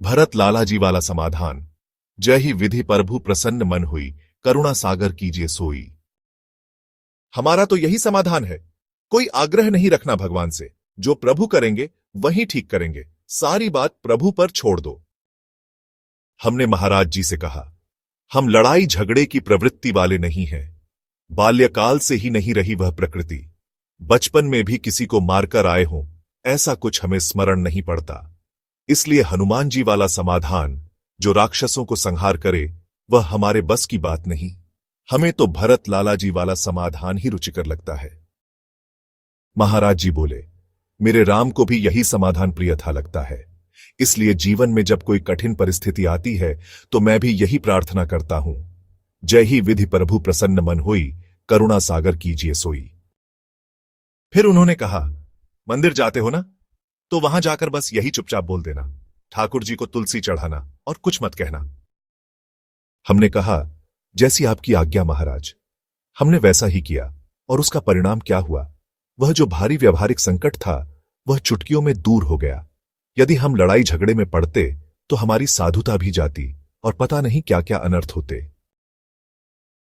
भरत लालाजी वाला समाधान। जय ही विधि प्रभु प्रसन्न मन हुई, करुणा सागर कीजिए सोई। हमारा तो यही समाधान है, कोई आग्रह नहीं रखना भगवान से, जो प्रभु करेंगे वही ठीक करेंगे, सारी बात प्रभु पर छोड़ दो। हमने महाराज जी से कहा, हम लड़ाई झगड़े की प्रवृत्ति वाले नहीं हैं। बाल्यकाल से ही नहीं रही वह प्रकृति। बचपन में भी किसी को मारकर आए हों, ऐसा कुछ हमें स्मरण नहीं पड़ता। इसलिए हनुमान जी वाला समाधान, जो राक्षसों को संहार करे, वह हमारे बस की बात नहीं। हमें तो भरत लालाजी वाला समाधान ही रुचिकर लगता है। महाराज जी बोले, मेरे राम को भी यही समाधान प्रिय था लगता है। इसलिए जीवन में जब कोई कठिन परिस्थिति आती है तो मैं भी यही प्रार्थना करता हूं, जय ही विधि प्रभु प्रसन्न मन होई, करुणा सागर कीजिए सोई। फिर उन्होंने कहा, मंदिर जाते हो ना, तो वहां जाकर बस यही चुपचाप बोल देना, ठाकुर जी को तुलसी चढ़ाना और कुछ मत कहना। हमने कहा, जैसी आपकी आज्ञा महाराज। हमने वैसा ही किया, और उसका परिणाम क्या हुआ? वह जो भारी व्यवहारिक संकट था, वह चुटकियों में दूर हो गया। यदि हम लड़ाई झगड़े में पड़ते तो हमारी साधुता भी जाती और पता नहीं क्या क्या अनर्थ होते।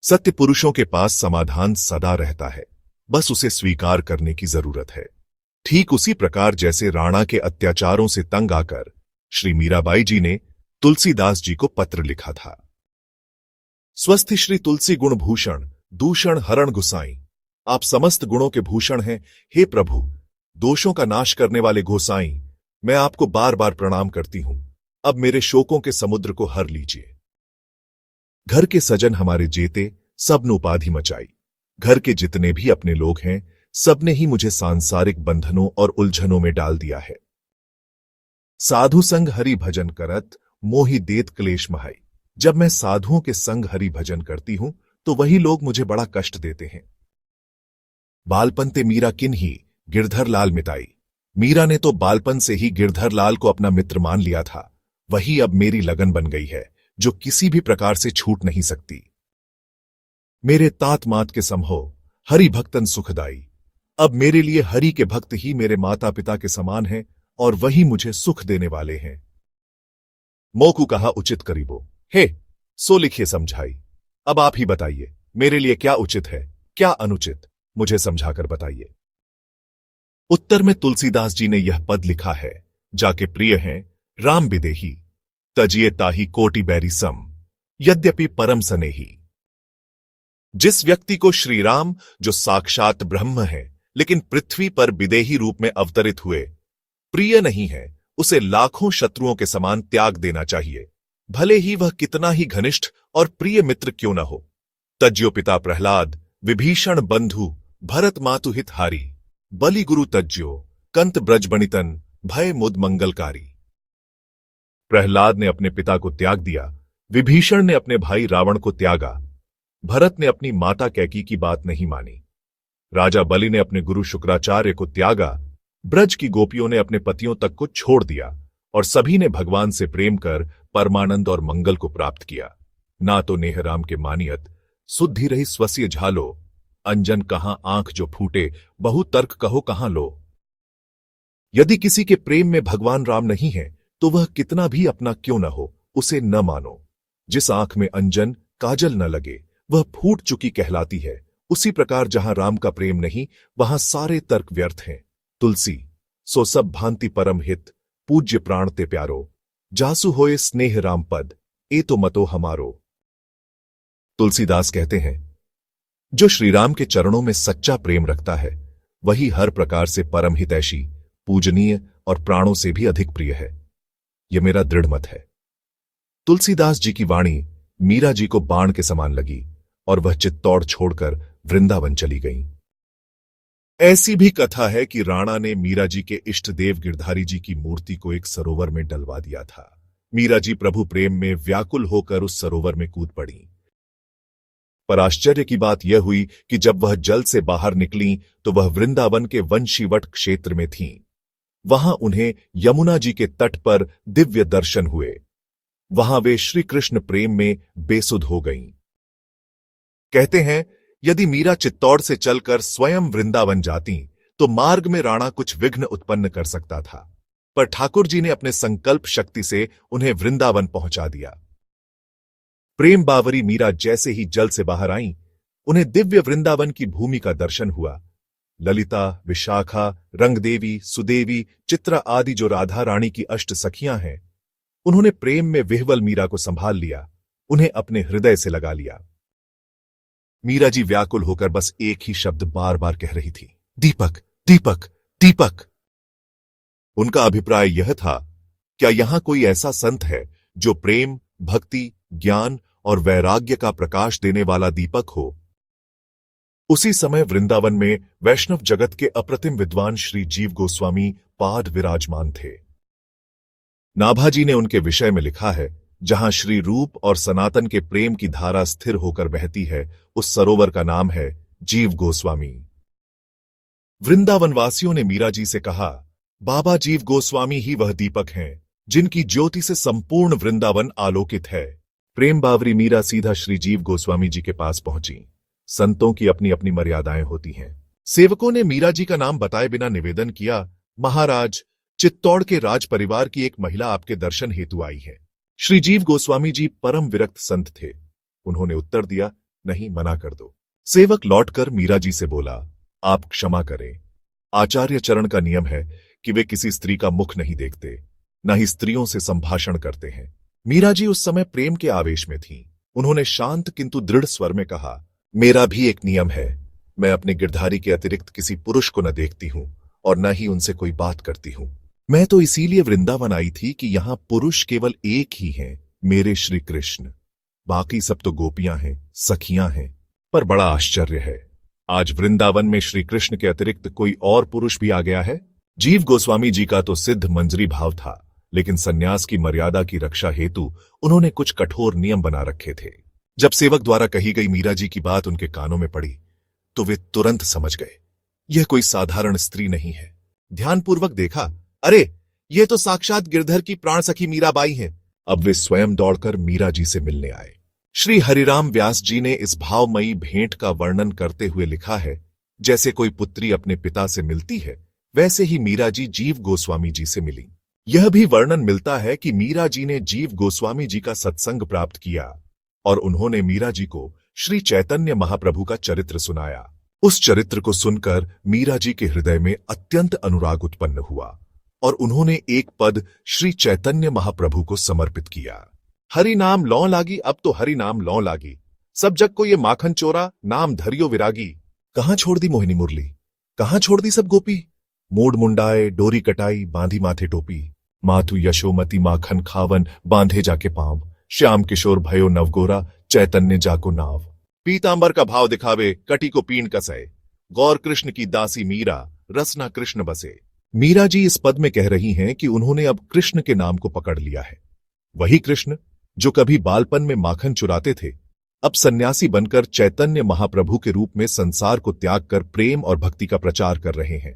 सत्य पुरुषों के पास समाधान सदा रहता है, बस उसे स्वीकार करने की जरूरत है। ठीक उसी प्रकार जैसे राणा के अत्याचारों से तंग आकर श्री मीराबाई जी ने तुलसीदास जी को पत्र लिखा था। स्वस्थि श्री तुलसी गुण भूषण, दूषण हरण गुसाई। आप समस्त गुणों के भूषण हैं, हे प्रभु, दोषों का नाश करने वाले गोसाई। मैं आपको बार बार प्रणाम करती हूं, अब मेरे शोकों के समुद्र को हर लीजिए। घर के सजन हमारे जेते, सबने उपाधि मचाई। घर के जितने भी अपने लोग हैं, सबने ही मुझे सांसारिक बंधनों और उलझनों में डाल दिया है। साधु संग हरि भजन करत, मोहि देत क्लेश महाई। जब मैं साधुओं के संग हरि भजन करती हूं तो वही लोग मुझे बड़ा कष्ट देते हैं। बालपन ते मीरा किन ही गिरधर लाल मिताई। मीरा ने तो बालपन से ही गिरधर लाल को अपना मित्र मान लिया था, वही अब मेरी लगन बन गई है, जो किसी भी प्रकार से छूट नहीं सकती। मेरे तात मात के समहो, हरि भक्तन सुखदाई। अब मेरे लिए हरि के भक्त ही मेरे माता पिता के समान हैं और वही मुझे सुख देने वाले हैं। मोकू कहा उचित करीबो, हे सो लिखिए समझाई। अब आप ही बताइए, मेरे लिए क्या उचित है, क्या अनुचित, मुझे समझाकर बताइए। उत्तर में तुलसीदास जी ने यह पद लिखा है, जाके प्रिय हैं राम विदेही, तजिए ताही कोटि बैरी सम, यद्यपि परम सनेही। जिस व्यक्ति को श्री राम, जो साक्षात ब्रह्म है लेकिन पृथ्वी पर विदेही रूप में अवतरित हुए, प्रिय नहीं है, उसे लाखों शत्रुओं के समान त्याग देना चाहिए, भले ही वह कितना ही घनिष्ठ और प्रिय मित्र क्यों न हो। तज्यो पिता प्रहलाद, विभीषण बंधु, भरत मातु हित हारी। बलि गुरु तज्यो, कंत ब्रजबणितन, भय मुद मंगलकारी। प्रहलाद ने अपने पिता को त्याग दिया, विभीषण ने अपने भाई रावण को त्यागा, भरत ने अपनी माता कैकी की बात नहीं मानी, राजा बलि ने अपने गुरु शुक्राचार्य को त्यागा, ब्रज की गोपियों ने अपने पतियों तक को छोड़ दिया और सभी ने भगवान से प्रेम कर परमानंद और मंगल को प्राप्त किया। ना तो नेह राम के मानियत, सुद्धि रही स्वस्य झालो, अंजन कहां आंख जो फूटे, बहु तर्क कहो कहां लो। यदि किसी के प्रेम में भगवान राम नहीं है तो वह कितना भी अपना क्यों न हो, उसे न मानो। जिस आंख में अंजन काजल न लगे वह फूट चुकी कहलाती है। उसी प्रकार जहां राम का प्रेम नहीं, वहां सारे तर्क व्यर्थ हैं। तुलसी सो सब भांति परम हित, पूज्य प्राण ते प्यारो, जासु होए स्नेह राम पद, ए तो मतो हमारो। तुलसीदास कहते हैं, जो श्रीराम के चरणों में सच्चा प्रेम रखता है वही हर प्रकार से परम हितैषी, पूजनीय और प्राणों से भी अधिक प्रिय है। यह मेरा दृढ़ मत है। तुलसीदास जी की वाणी मीरा जी को बाण के समान लगी और वह चित्तौड़ छोड़कर वृंदावन चली गईं। ऐसी भी कथा है कि राणा ने मीरा जी के इष्ट देव गिरधारी जी की मूर्ति को एक सरोवर में डलवा दिया था। मीरा जी प्रभु प्रेम में व्याकुल होकर उस सरोवर में कूद पड़ी। पर आश्चर्य की बात यह हुई कि जब वह जल से बाहर निकली तो वह वृंदावन के वंशीवट क्षेत्र में थीं। वहां उन्हें यमुना जी के तट पर दिव्य दर्शन हुए। वहां वे श्री कृष्ण प्रेम में बेसुध हो गईं। कहते हैं, यदि मीरा चित्तौड़ से चलकर स्वयं वृंदावन जाती तो मार्ग में राणा कुछ विघ्न उत्पन्न कर सकता था। पर ठाकुर जी ने अपने संकल्प शक्ति से उन्हें वृंदावन पहुंचा दिया। प्रेम बावरी मीरा जैसे ही जल से बाहर आईं, उन्हें दिव्य वृंदावन की भूमि का दर्शन हुआ। ललिता, विशाखा, रंगदेवी, सुदेवी, चित्रा आदि जो राधा रानी की अष्ट सखियां हैं, उन्होंने प्रेम में विह्वल मीरा को संभाल लिया, उन्हें अपने हृदय से लगा लिया। मीरा जी व्याकुल होकर बस एक ही शब्द बार बार कह रही थी, दीपक, दीपक, दीपक। उनका अभिप्राय यह था, क्या यहां कोई ऐसा संत है जो प्रेम, भक्ति, ज्ञान और वैराग्य का प्रकाश देने वाला दीपक हो? उसी समय वृंदावन में वैष्णव जगत के अप्रतिम विद्वान श्री जीव गोस्वामी पाद विराजमान थे। नाभाजी ने उनके विषय में लिखा है, जहां श्री रूप और सनातन के प्रेम की धारा स्थिर होकर बहती है, उस सरोवर का नाम है जीव गोस्वामी। वृंदावनवासियों ने मीरा जी से कहा, बाबा जीव गोस्वामी ही वह दीपक हैं जिनकी ज्योति से संपूर्ण वृंदावन आलोकित है। प्रेम बावरी मीरा सीधा श्री जीव गोस्वामी जी के पास पहुंची। संतों की अपनी अपनी मर्यादाएं होती हैं। सेवकों ने मीरा जी का नाम बताए बिना निवेदन किया, महाराज, चित्तौड़ के राज परिवार की एक महिला आपके दर्शन हेतु आई है। श्री जीव गोस्वामी जी परम विरक्त संत थे। उन्होंने उत्तर दिया, नहीं, मना कर दो। सेवक लौटकर मीरा जी से बोला, आप क्षमा करें, आचार्य चरण का नियम है कि वे किसी स्त्री का मुख नहीं देखते, न ही स्त्रियों से संभाषण करते हैं। मीरा जी उस समय प्रेम के आवेश में थीं। उन्होंने शांत किंतु दृढ़ स्वर में कहा, मेरा भी एक नियम है, मैं अपने गिरधारी के अतिरिक्त किसी पुरुष को न देखती हूं और न ही उनसे कोई बात करती हूं। मैं तो इसीलिए वृंदावन आई थी कि यहां पुरुष केवल एक ही हैं, मेरे श्री कृष्ण। बाकी सब तो गोपियां हैं, सखियां हैं। पर बड़ा आश्चर्य है, आज वृंदावन में श्री कृष्ण के अतिरिक्त कोई और पुरुष भी आ गया है। जीव गोस्वामी जी का तो सिद्ध मंजरी भाव था, लेकिन सन्यास की मर्यादा की रक्षा हेतु उन्होंने कुछ कठोर नियम बना रखे थे। जब सेवक द्वारा कही गई मीरा जी की बात उनके कानों में पड़ी तो वे तुरंत समझ गए, यह कोई साधारण स्त्री नहीं है। ध्यानपूर्वक देखा, अरे ये तो साक्षात गिरधर की प्राण सखी मीराबाई हैं। अब वे स्वयं दौड़कर मीरा जी से मिलने आए। श्री हरिराम व्यास जी ने इस भावमयी भेंट का वर्णन करते हुए लिखा है, जैसे कोई पुत्री अपने पिता से मिलती है, वैसे ही मीरा जी जीव गोस्वामी जी से मिली। यह भी वर्णन मिलता है कि मीरा जी ने जीव गोस्वामी जी का सत्संग प्राप्त किया और उन्होंने मीरा जी को श्री चैतन्य महाप्रभु का चरित्र सुनाया। उस चरित्र को सुनकर मीरा जी के हृदय में अत्यंत अनुराग उत्पन्न हुआ और उन्होंने एक पद श्री चैतन्य महाप्रभु को समर्पित किया। हरि नाम लौ लागी, अब तो हरि नाम लौ लागी, सब जग को ये माखन चोरा, नाम धरियो विरागी। कहां छोड़ दी मोहिनी मुरली, कहां छोड़ दी सब गोपी, मूड मुंडाए डोरी कटाई, बांधी माथे टोपी, माथु यशोमती माखन खावन, बांधे जाके पांव, श्याम किशोर भयो नवगोरा, चैतन्य जाको नाव। पीतांबर का भाव दिखावे, कटी को पीण कसए, गौर कृष्ण की दासी मीरा, रसना कृष्ण बसे। मीरा जी इस पद में कह रही हैं कि उन्होंने अब कृष्ण के नाम को पकड़ लिया है। वही कृष्ण जो कभी बालपन में माखन चुराते थे, अब सन्यासी बनकर चैतन्य महाप्रभु के रूप में संसार को त्याग कर प्रेम और भक्ति का प्रचार कर रहे हैं।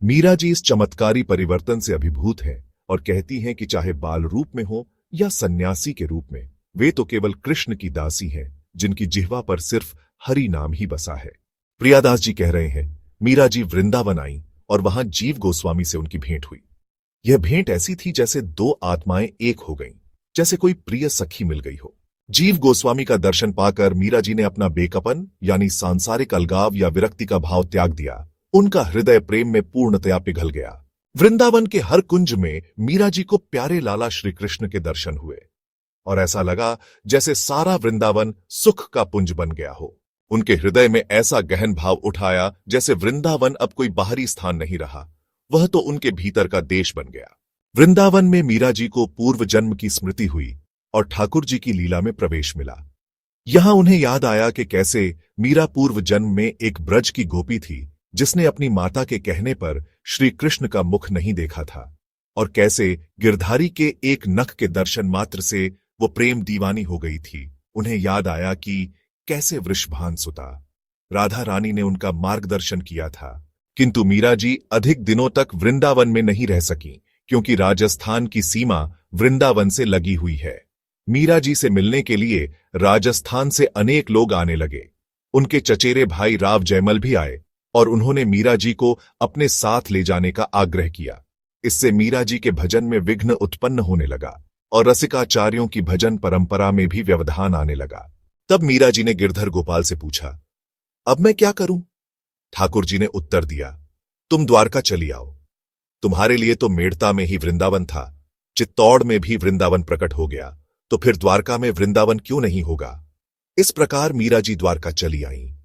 मीरा जी इस चमत्कारी परिवर्तन से अभिभूत हैं और कहती हैं कि चाहे बाल रूप में हो या सन्यासी के रूप में, वे तो केवल कृष्ण की दासी हैं, जिनकी जिह्वा पर सिर्फ हरि नाम ही बसा है। प्रियादास जी कह रहे हैं, मीरा जी वृंदावन आई और वहां जीव गोस्वामी से उनकी भेंट हुई। यह भेंट ऐसी थी जैसे दो आत्माएं एक हो गईं, जैसे कोई प्रिय सखी मिल गई हो। जीव गोस्वामी का दर्शन पाकर मीरा जी ने अपना बेकपन यानी सांसारिक अलगाव या विरक्ति का भाव त्याग दिया। उनका हृदय प्रेम में पूर्णतया पिघल गया। वृंदावन के हर कुंज में मीरा जी को प्यारे लाला श्री कृष्ण के दर्शन हुए और ऐसा लगा जैसे सारा वृंदावन सुख का पुंज बन गया हो। उनके हृदय में ऐसा गहन भाव उठाया जैसे वृंदावन अब कोई बाहरी स्थान नहीं रहा, वह तो उनके भीतर का देश बन गया। वृंदावन में मीरा जी को पूर्व जन्म की स्मृति हुई और ठाकुर जी की लीला में प्रवेश मिला। यहां उन्हें याद आया कि कैसे मीरा पूर्व जन्म में एक ब्रज की गोपी थी जिसने अपनी माता के कहने पर श्री कृष्ण का मुख नहीं देखा था, और कैसे गिरधारी के एक नख के दर्शन मात्र से वो प्रेम दीवानी हो गई थी। उन्हें याद आया कि कैसे वृषभान सुता राधा रानी ने उनका मार्गदर्शन किया था, किंतु मीरा जी अधिक दिनों तक वृंदावन में नहीं रह सकी क्योंकि राजस्थान की सीमा वृंदावन से लगी हुई है। मीरा जी से मिलने के लिए राजस्थान से अनेक लोग आने लगे। उनके चचेरे भाई राव जयमल भी आए और उन्होंने मीरा जी को अपने साथ ले जाने का आग्रह किया। इससे मीरा जी के भजन में विघ्न उत्पन्न होने लगा और रसिकाचार्यों की भजन परंपरा में भी व्यवधान आने लगा। तब मीरा जी ने गिरधर गोपाल से पूछा, अब मैं क्या करूं? ठाकुर जी ने उत्तर दिया, तुम द्वारका चली आओ। तुम्हारे लिए तो मेड़ता में ही वृंदावन था, चित्तौड़ में भी वृंदावन प्रकट हो गया, तो फिर द्वारका में वृंदावन क्यों नहीं होगा? इस प्रकार मीरा जी द्वारका चली आईं।